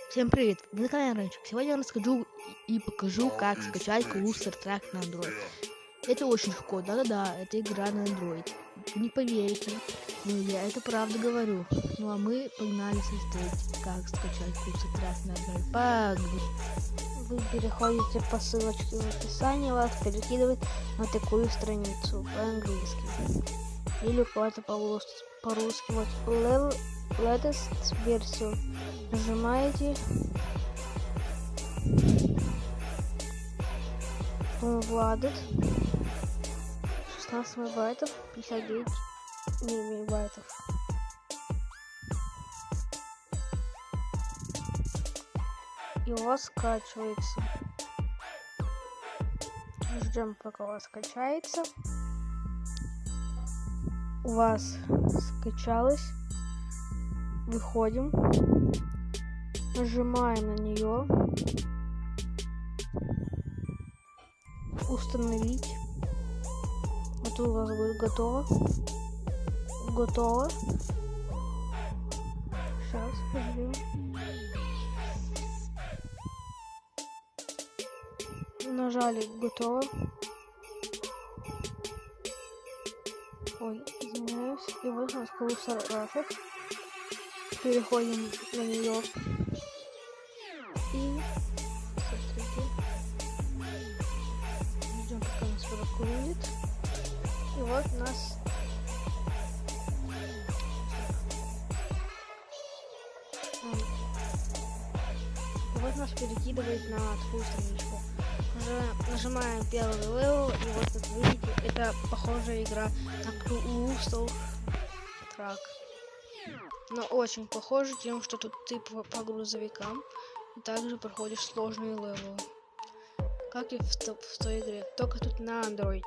Всем привет! Вы на канале Ранчик. Сегодня я расскажу и покажу, как скачать Coaster Track на Android. Это очень легко, да-да-да, это игра на Android. Вы не поверите, но я это правда говорю. Ну а мы погнали смотреть, как скачать Coaster Track на Android. Погнали! Вы переходите по ссылочке в описании, вас перекидывает на такую страницу по-английски. Или куда-то по-русски. Вот latest версию. Нажимаете. Владет. 16 мегабайтов, 59 мегабайтов. И у вас скачивается. Ждем, пока у вас скачается. У вас скачалось. Выходим. Нажимаем на нее. Установить. Вот тут у вас будет готово. Готово. Сейчас подождем. Нажали готово. Ой, извиняюсь. И вот у нас Coaster Track. Переходим на нее. И смотрите. Ждем, пока нас прогрузит. И вот у нас перекидывает на такую страничку. Уже нажимаем первый левел, и вот как видите, это похожая игра на Coaster Track. Но очень похоже тем, что тут ты по грузовикам и также проходишь сложные левелы, как и в той игре, только тут на Android.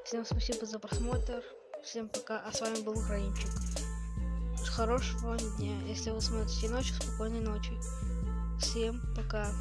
Всем спасибо за просмотр, всем пока, а с вами был Ранчик. Хорошего дня, если вы смотрите ночью, спокойной ночи. Всем пока.